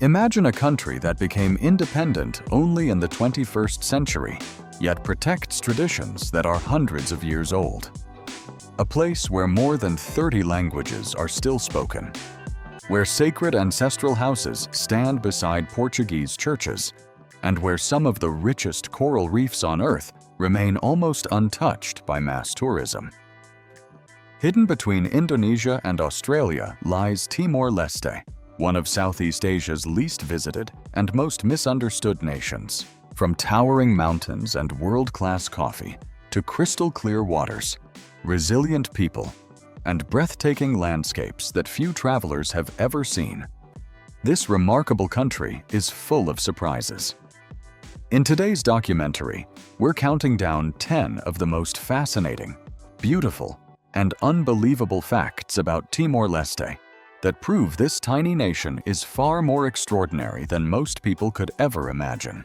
Imagine a country that became independent only in the 21st century, yet protects traditions that are hundreds of years old. A place where more than 30 languages are still spoken, where sacred ancestral houses stand beside Portuguese churches, and where some of the richest coral reefs on Earth remain almost untouched by mass tourism. Hidden between Indonesia and Australia lies Timor-Leste, one of Southeast Asia's least visited and most misunderstood nations. From towering mountains and world-class coffee to crystal-clear waters, resilient people, and breathtaking landscapes that few travelers have ever seen, this remarkable country is full of surprises. In today's documentary, we're counting down 10 of the most fascinating, beautiful, and unbelievable facts about Timor-Leste that prove this tiny nation is far more extraordinary than most people could ever imagine.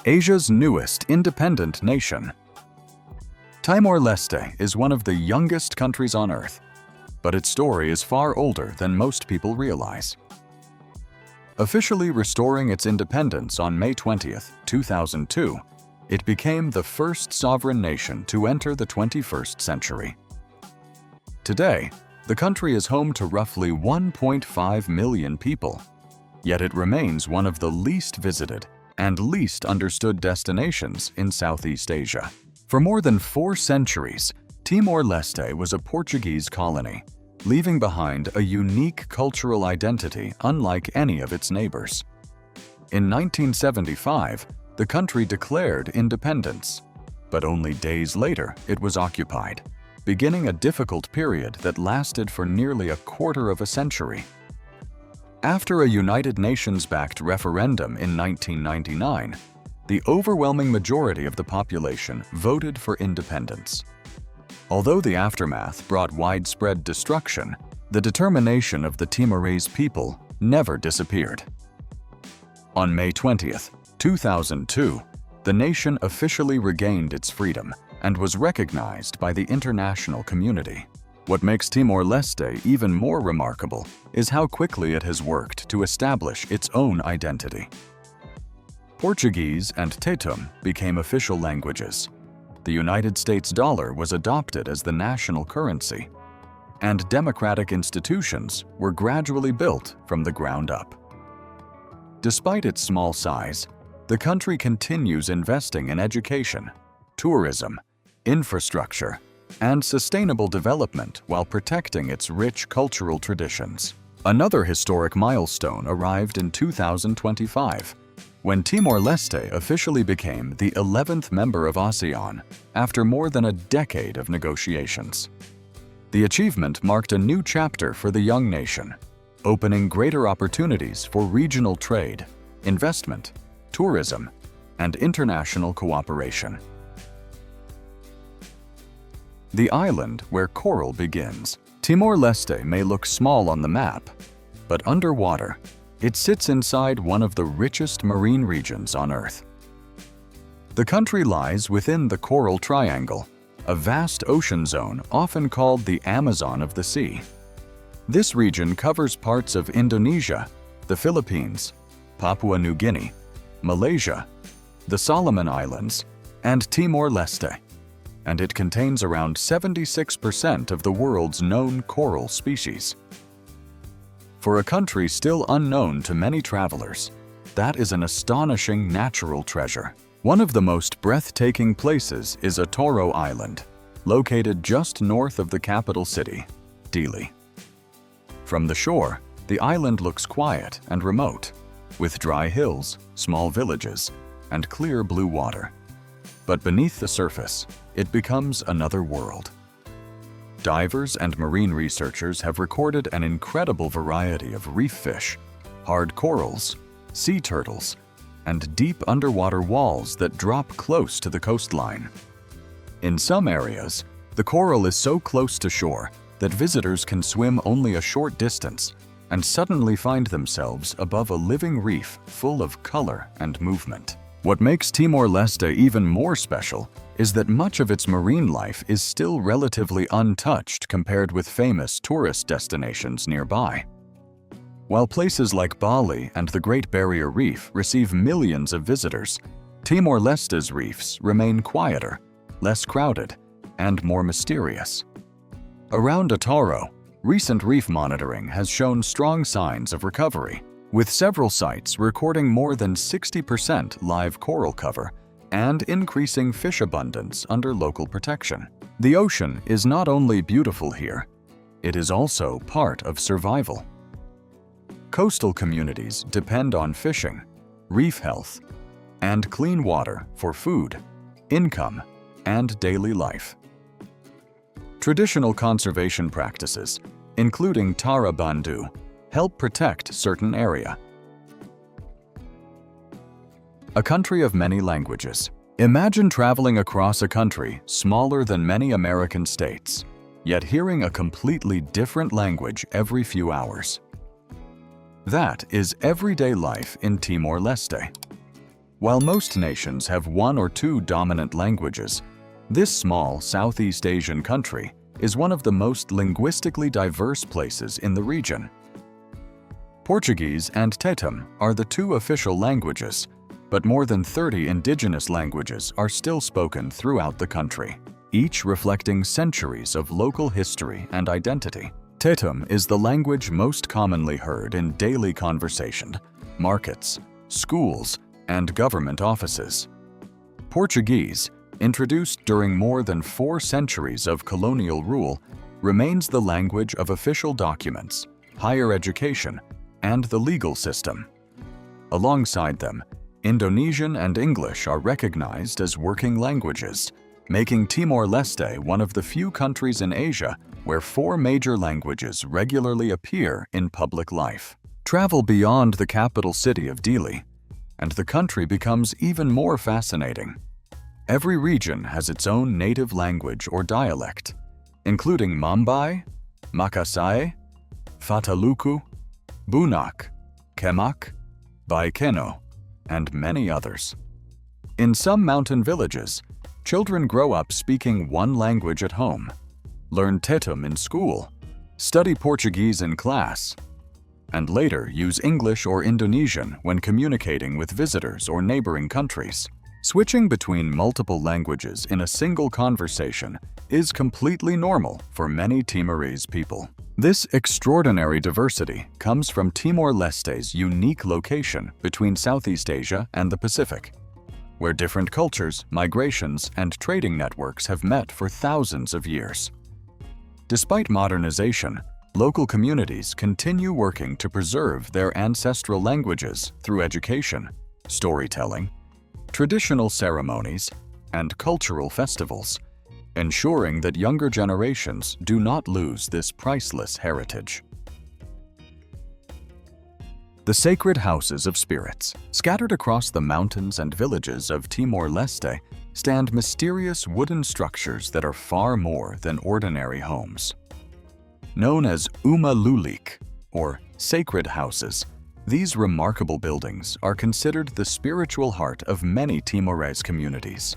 Asia's newest independent nation. Timor-Leste is one of the youngest countries on Earth, but its story is far older than most people realize. Officially restoring its independence on May 20, 2002, it became the first sovereign nation to enter the 21st century. Today, the country is home to roughly 1.5 million people, yet it remains one of the least visited and least understood destinations in Southeast Asia. For more than 4 centuries, Timor-Leste was a Portuguese colony, leaving behind a unique cultural identity unlike any of its neighbors. In 1975, the country declared independence, but only days later it was occupied, beginning a difficult period that lasted for nearly a quarter of a century. After a United Nations-backed referendum in 1999, the overwhelming majority of the population voted for independence. Although the aftermath brought widespread destruction, the determination of the Timorese people never disappeared. On May 20, 2002, the nation officially regained its freedom and was recognized by the international community. What makes Timor-Leste even more remarkable is how quickly it has worked to establish its own identity. Portuguese and Tetum became official languages. The United States dollar was adopted as the national currency, and democratic institutions were gradually built from the ground up. Despite its small size, the country continues investing in education, tourism, infrastructure, and sustainable development while protecting its rich cultural traditions. Another historic milestone arrived in 2025, when Timor-Leste officially became the 11th member of ASEAN after more than a decade of negotiations. The achievement marked a new chapter for the young nation, opening greater opportunities for regional trade, investment, tourism, and international cooperation. The island where coral begins. Timor-Leste may look small on the map, but underwater, it sits inside one of the richest marine regions on Earth. The country lies within the Coral Triangle, a vast ocean zone often called the Amazon of the sea. This region covers parts of Indonesia, the Philippines, Papua New Guinea, Malaysia, the Solomon Islands, and Timor-Leste, and it contains around 76% of the world's known coral species. For a country still unknown to many travelers, that is an astonishing natural treasure. One of the most breathtaking places is Atoro Island, located just north of the capital city, Dili. From the shore, the island looks quiet and remote, with dry hills, small villages, and clear blue water. But beneath the surface, it becomes another world. Divers and marine researchers have recorded an incredible variety of reef fish, hard corals, sea turtles, and deep underwater walls that drop close to the coastline. In some areas, the coral is so close to shore that visitors can swim only a short distance and suddenly find themselves above a living reef full of color and movement. What makes Timor-Leste even more special is that much of its marine life is still relatively untouched compared with famous tourist destinations nearby. While places like Bali and the Great Barrier Reef receive millions of visitors, Timor-Leste's reefs remain quieter, less crowded, and more mysterious. Around Otaro, recent reef monitoring has shown strong signs of recovery, with several sites recording more than 60% live coral cover and increasing fish abundance under local protection. The ocean is not only beautiful here, it is also part of survival. Coastal communities depend on fishing, reef health, and clean water for food, income, and daily life. Traditional conservation practices, including Tara Bandu, help protect certain area. A country of many languages. Imagine traveling across a country smaller than many American states, yet hearing a completely different language every few hours. That is everyday life in Timor-Leste. While most nations have one or two dominant languages, this small Southeast Asian country is one of the most linguistically diverse places in the region. Portuguese and Tetum are the two official languages, but more than 30 indigenous languages are still spoken throughout the country, each reflecting centuries of local history and identity. Tetum is the language most commonly heard in daily conversation, markets, schools, and government offices. Portuguese, introduced during more than 4 centuries of colonial rule, remains the language of official documents, higher education, and the legal system. Alongside them, Indonesian and English are recognized as working languages, making Timor-Leste one of the few countries in Asia where 4 major languages regularly appear in public life. Travel beyond the capital city of Dili, and the country becomes even more fascinating. Every region has its own native language or dialect, including Mambai, Makassai, Fataluku, Bunak, Kemak, Baikeno, and many others. In some mountain villages, children grow up speaking one language at home, learn Tetum in school, study Portuguese in class, and later use English or Indonesian when communicating with visitors or neighboring countries. Switching between multiple languages in a single conversation is completely normal for many Timorese people. This extraordinary diversity comes from Timor-Leste's unique location between Southeast Asia and the Pacific, where different cultures, migrations, and trading networks have met for thousands of years. Despite modernization, local communities continue working to preserve their ancestral languages through education, storytelling, traditional ceremonies, and cultural festivals, ensuring that younger generations do not lose this priceless heritage. The sacred houses of spirits. Scattered across the mountains and villages of Timor-Leste stand mysterious wooden structures that are far more than ordinary homes. Known as Lulik, or sacred houses, these remarkable buildings are considered the spiritual heart of many Timorese communities.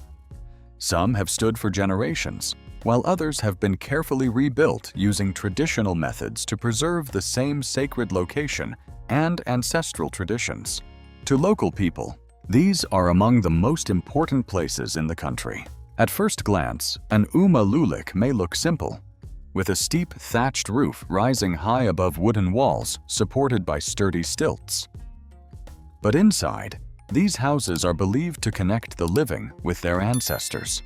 Some have stood for generations, while others have been carefully rebuilt using traditional methods to preserve the same sacred location and ancestral traditions. To local people, these are among the most important places in the country. At first glance, an Lulik may look simple, with a steep thatched roof rising high above wooden walls supported by sturdy stilts. But inside, these houses are believed to connect the living with their ancestors.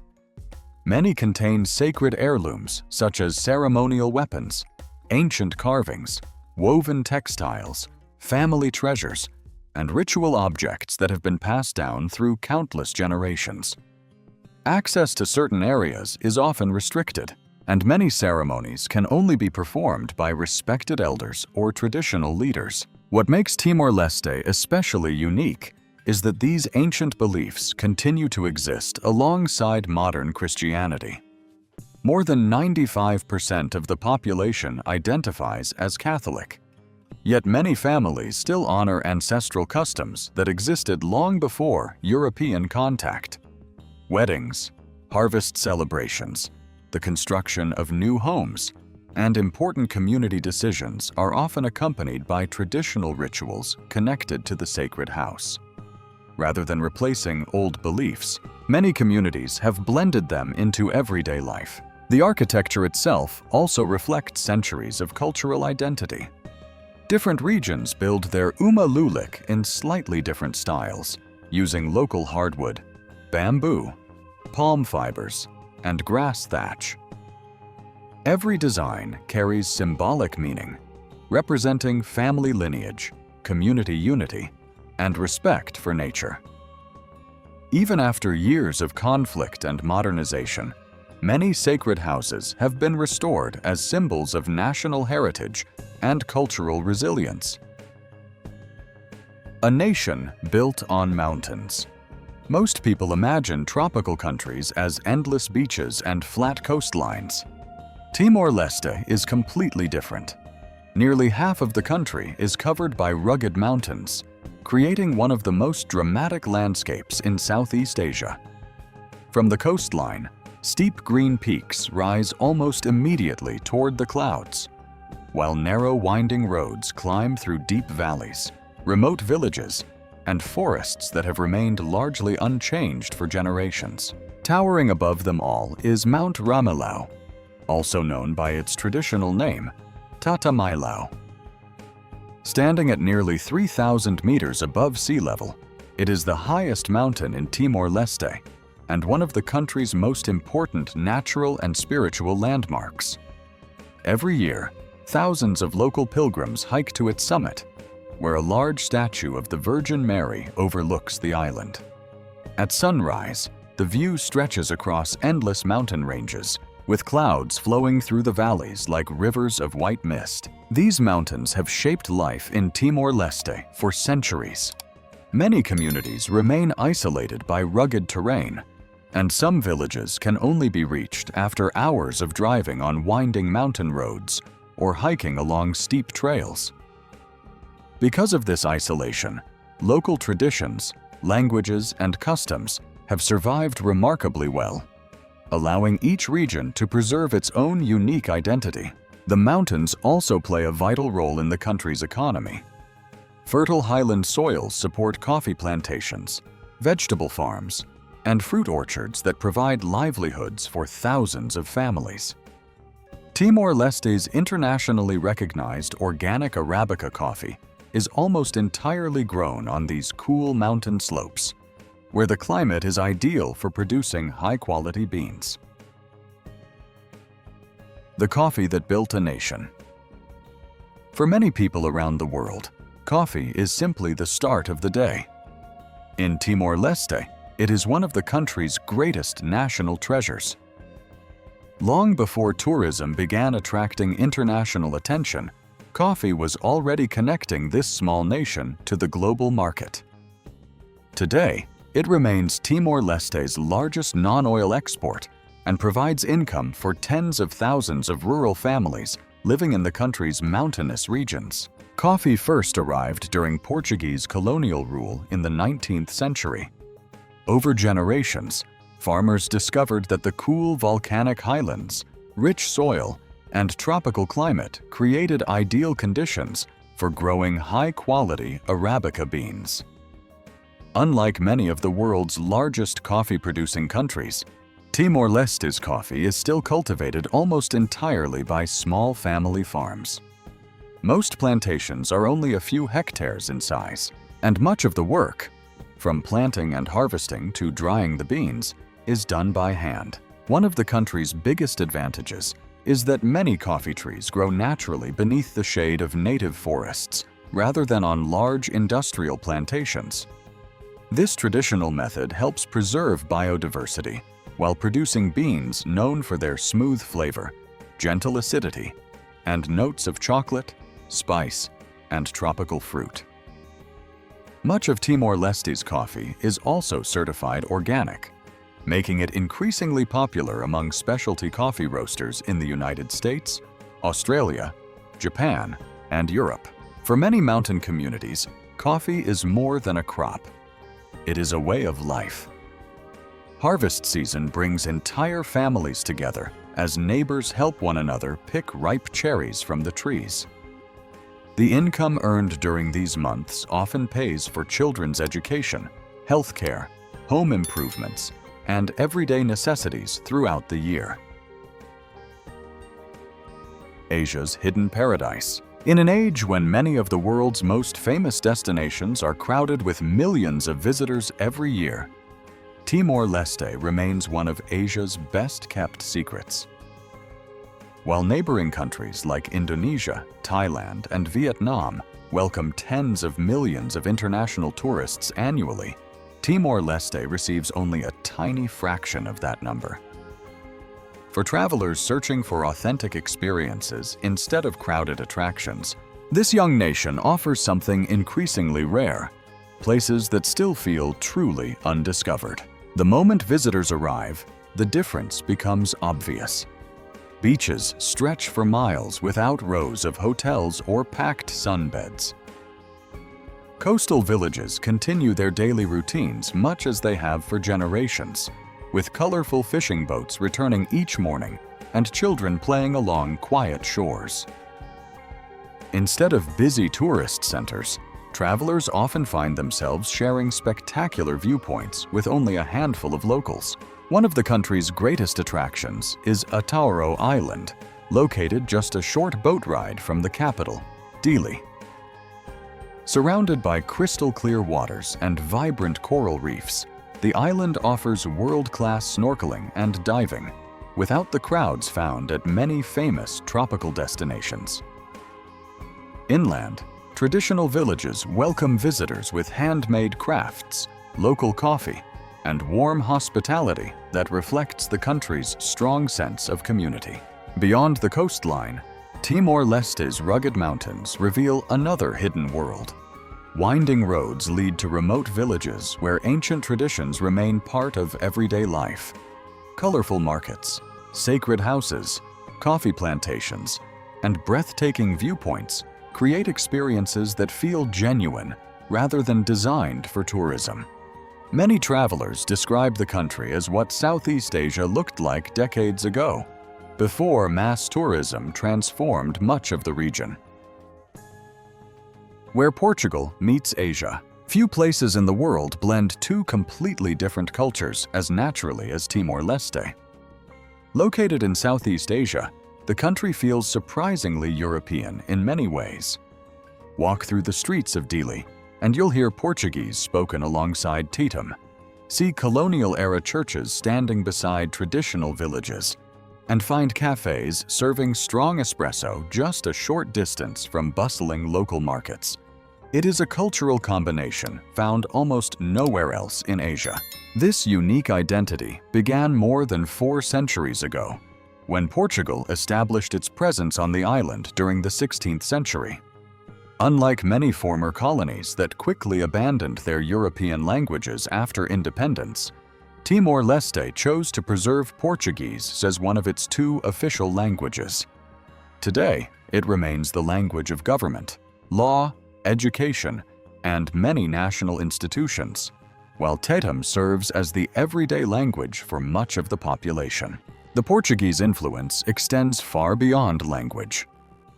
Many contain sacred heirlooms such as ceremonial weapons, ancient carvings, woven textiles, family treasures, and ritual objects that have been passed down through countless generations. Access to certain areas is often restricted, and many ceremonies can only be performed by respected elders or traditional leaders. What makes Timor-Leste especially unique is that these ancient beliefs continue to exist alongside modern Christianity. More than 95% of the population identifies as Catholic, Yet many families still honor ancestral customs that existed long before European contact. Weddings, harvest celebrations, the construction of new homes, and important community decisions are often accompanied by traditional rituals connected to the sacred house. Rather than replacing old beliefs, many communities have blended them into everyday life. The architecture itself also reflects centuries of cultural identity. Different regions build their uma lulik in slightly different styles, using local hardwood, bamboo, palm fibers, and grass thatch. Every design carries symbolic meaning, representing family lineage, community unity, and respect for nature. Even after years of conflict and modernization, many sacred houses have been restored as symbols of national heritage and cultural resilience. A nation built on mountains. Most people imagine tropical countries as endless beaches and flat coastlines. Timor-Leste is completely different. Nearly half of the country is covered by rugged mountains, creating one of the most dramatic landscapes in Southeast Asia. From the coastline, steep green peaks rise almost immediately toward the clouds, while narrow winding roads climb through deep valleys, remote villages, and forests that have remained largely unchanged for generations. Towering above them all is Mount Ramelau, also known by its traditional name, Tatamailau. Standing at nearly 3,000 meters above sea level, it is the highest mountain in Timor-Leste and one of the country's most important natural and spiritual landmarks. Every year, thousands of local pilgrims hike to its summit, where a large statue of the Virgin Mary overlooks the island. At sunrise, the view stretches across endless mountain ranges, with clouds flowing through the valleys like rivers of white mist. These mountains have shaped life in Timor-Leste for centuries. Many communities remain isolated by rugged terrain, and some villages can only be reached after hours of driving on winding mountain roads or hiking along steep trails. Because of this isolation, local traditions, languages, and customs have survived remarkably well, allowing each region to preserve its own unique identity. The mountains also play a vital role in the country's economy. Fertile highland soils support coffee plantations, vegetable farms, and fruit orchards that provide livelihoods for thousands of families. Timor-Leste's internationally recognized organic Arabica coffee is almost entirely grown on these cool mountain slopes, where the climate is ideal for producing high-quality beans. The coffee that built a nation. For many people around the world, coffee is simply the start of the day. In Timor-Leste, it is one of the country's greatest national treasures. Long before tourism began attracting international attention, coffee was already connecting this small nation to the global market. Today, it remains Timor-Leste's largest non-oil export and provides income for tens of thousands of rural families living in the country's mountainous regions. Coffee first arrived during Portuguese colonial rule in the 19th century. Over generations, farmers discovered that the cool volcanic highlands, rich soil, and tropical climate created ideal conditions for growing high-quality Arabica beans. Unlike many of the world's largest coffee-producing countries, Timor-Leste's coffee is still cultivated almost entirely by small family farms. Most plantations are only a few hectares in size, and much of the work, from planting and harvesting to drying the beans, is done by hand. One of the country's biggest advantages is that many coffee trees grow naturally beneath the shade of native forests rather than on large industrial plantations. This traditional method helps preserve biodiversity while producing beans known for their smooth flavor, gentle acidity, and notes of chocolate, spice, and tropical fruit. Much of Timor-Leste's coffee is also certified organic, making it increasingly popular among specialty coffee roasters in the United States, Australia, Japan, and Europe. For many mountain communities, coffee is more than a crop. It is a way of life. Harvest season brings entire families together as neighbors help one another pick ripe cherries from the trees. The income earned during these months often pays for children's education, healthcare, home improvements, and everyday necessities throughout the year. Asia's hidden paradise. In an age when many of the world's most famous destinations are crowded with millions of visitors every year, Timor-Leste remains one of Asia's best-kept secrets. While neighboring countries like Indonesia, Thailand, and Vietnam welcome tens of millions of international tourists annually, Timor-Leste receives only a tiny fraction of that number. For travelers searching for authentic experiences instead of crowded attractions, this young nation offers something increasingly rare: places that still feel truly undiscovered. The moment visitors arrive, the difference becomes obvious. Beaches stretch for miles without rows of hotels or packed sunbeds. Coastal villages continue their daily routines much as they have for generations, with colorful fishing boats returning each morning and children playing along quiet shores. Instead of busy tourist centers, travelers often find themselves sharing spectacular viewpoints with only a handful of locals. One of the country's greatest attractions is Atauro Island, located just a short boat ride from the capital, Dili. Surrounded by crystal-clear waters and vibrant coral reefs, the island offers world-class snorkeling and diving, without the crowds found at many famous tropical destinations. Inland, traditional villages welcome visitors with handmade crafts, local coffee, and warm hospitality that reflects the country's strong sense of community. Beyond the coastline, Timor-Leste's rugged mountains reveal another hidden world. Winding roads lead to remote villages where ancient traditions remain part of everyday life. Colorful markets, sacred houses, coffee plantations, and breathtaking viewpoints create experiences that feel genuine rather than designed for tourism. Many travelers describe the country as what Southeast Asia looked like decades ago, before mass tourism transformed much of the region. Where Portugal meets Asia, few places in the world blend two completely different cultures as naturally as Timor-Leste. Located in Southeast Asia, the country feels surprisingly European in many ways. Walk through the streets of Dili, and you'll hear Portuguese spoken alongside Tetum. See colonial-era churches standing beside traditional villages, and find cafes serving strong espresso just a short distance from bustling local markets. It is a cultural combination found almost nowhere else in Asia. This unique identity began more than 4 centuries ago, when Portugal established its presence on the island during the 16th century. Unlike many former colonies that quickly abandoned their European languages after independence, Timor-Leste chose to preserve Portuguese as one of its 2 official languages. Today, it remains the language of government, law, education, and many national institutions, while Tetum serves as the everyday language for much of the population. The Portuguese influence extends far beyond language.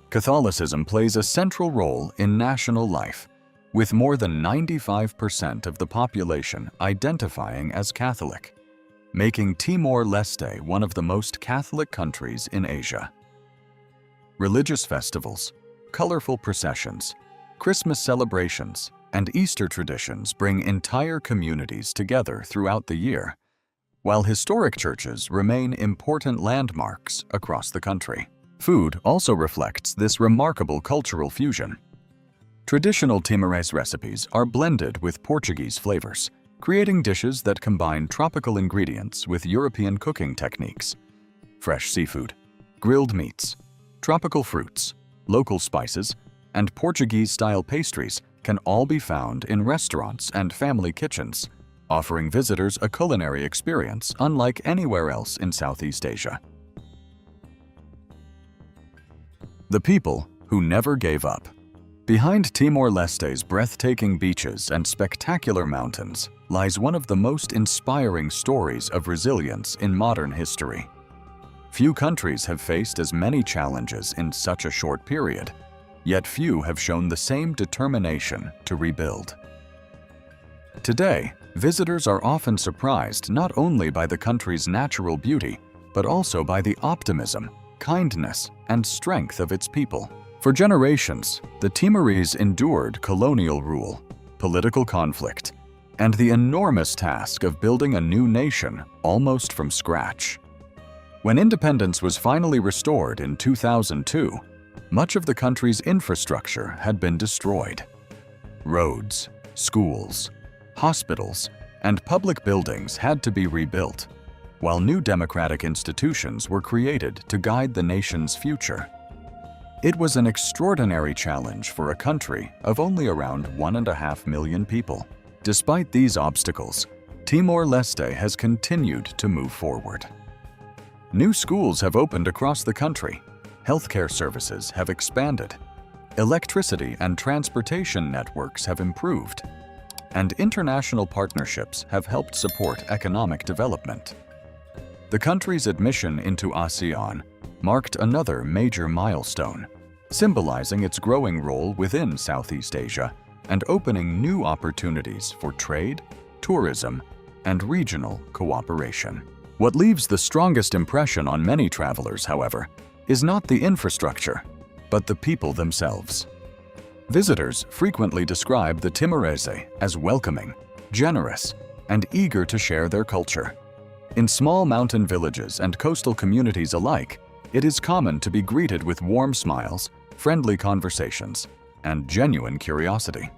Catholicism plays a central role in national life, with more than 95% of the population identifying as Catholic, making Timor-Leste one of the most Catholic countries in Asia. Religious festivals, colorful processions, Christmas celebrations, and Easter traditions bring entire communities together throughout the year, while historic churches remain important landmarks across the country. Food also reflects this remarkable cultural fusion. Traditional Timorese recipes are blended with Portuguese flavors, creating dishes that combine tropical ingredients with European cooking techniques. Fresh seafood, grilled meats, tropical fruits, local spices, and Portuguese-style pastries can all be found in restaurants and family kitchens, offering visitors a culinary experience unlike anywhere else in Southeast Asia. The people who never gave up. Behind Timor-Leste's breathtaking beaches and spectacular mountains lies one of the most inspiring stories of resilience in modern history. Few countries have faced as many challenges in such a short period, yet few have shown the same determination to rebuild. Today, visitors are often surprised not only by the country's natural beauty, but also by the optimism, kindness, and strength of its people. For generations, the Timorese endured colonial rule, political conflict, and the enormous task of building a new nation almost from scratch. When independence was finally restored in 2002, much of the country's infrastructure had been destroyed. Roads, schools, hospitals, and public buildings had to be rebuilt, while new democratic institutions were created to guide the nation's future. It was an extraordinary challenge for a country of only around 1.5 million people. Despite these obstacles, Timor-Leste has continued to move forward. New schools have opened across the country, healthcare services have expanded, electricity and transportation networks have improved, and international partnerships have helped support economic development. The country's admission into ASEAN marked another major milestone, symbolizing its growing role within Southeast Asia and opening new opportunities for trade, tourism, and regional cooperation. What leaves the strongest impression on many travelers, however, is not the infrastructure, but the people themselves. Visitors frequently describe the Timorese as welcoming, generous, and eager to share their culture. In small mountain villages and coastal communities alike, it is common to be greeted with warm smiles, friendly conversations, and genuine curiosity.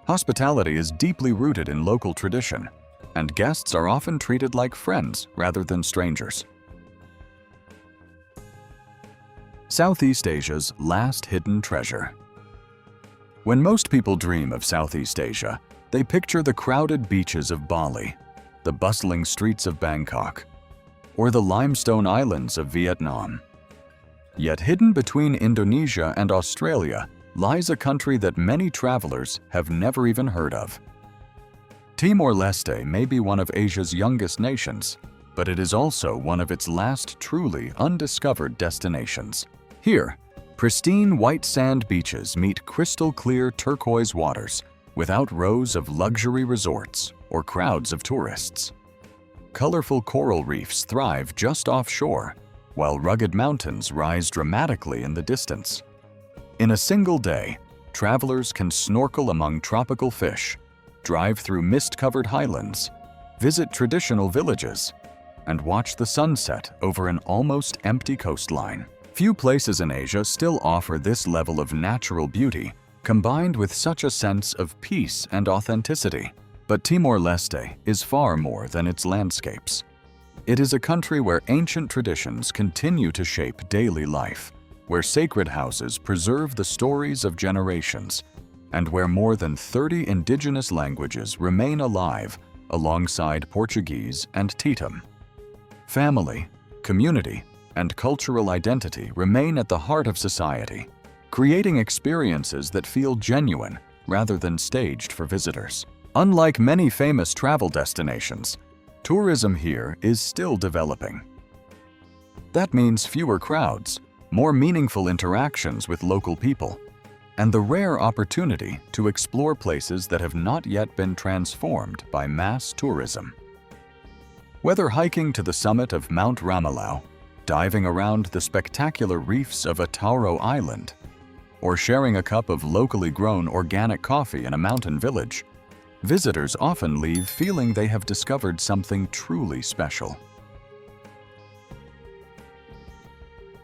Hospitality is deeply rooted in local tradition, and guests are often treated like friends rather than strangers. Southeast Asia's last hidden treasure. When most people dream of Southeast Asia, they picture the crowded beaches of Bali, the bustling streets of Bangkok, or the limestone islands of Vietnam. Yet hidden between Indonesia and Australia lies a country that many travelers have never even heard of. Timor-Leste may be one of Asia's youngest nations, but it is also one of its last truly undiscovered destinations. Here, pristine white sand beaches meet crystal-clear turquoise waters without rows of luxury resorts or crowds of tourists. Colorful coral reefs thrive just offshore, while rugged mountains rise dramatically in the distance. In a single day, travelers can snorkel among tropical fish, drive through mist-covered highlands, visit traditional villages, and watch the sunset over an almost empty coastline. Few places in Asia still offer this level of natural beauty, combined with such a sense of peace and authenticity. But Timor-Leste is far more than its landscapes. It is a country where ancient traditions continue to shape daily life, where sacred houses preserve the stories of generations, and where more than 30 indigenous languages remain alive alongside Portuguese and Tetum. Family, community, and cultural identity remain at the heart of society, creating experiences that feel genuine rather than staged for visitors. Unlike many famous travel destinations, tourism here is still developing. That means fewer crowds, more meaningful interactions with local people, and the rare opportunity to explore places that have not yet been transformed by mass tourism. Whether hiking to the summit of Mount Ramalau, diving around the spectacular reefs of Atauro Island, or sharing a cup of locally grown organic coffee in a mountain village, visitors often leave feeling they have discovered something truly special.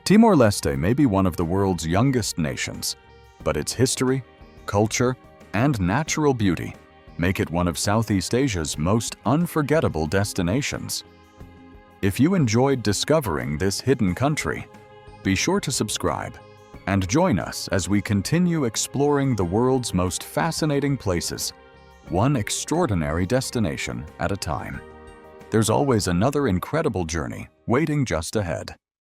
Timor-Leste may be one of the world's youngest nations, but its history, culture, and natural beauty make it one of Southeast Asia's most unforgettable destinations. If you enjoyed discovering this hidden country, be sure to subscribe and join us as we continue exploring the world's most fascinating places, one extraordinary destination at a time. There's always another incredible journey waiting just ahead.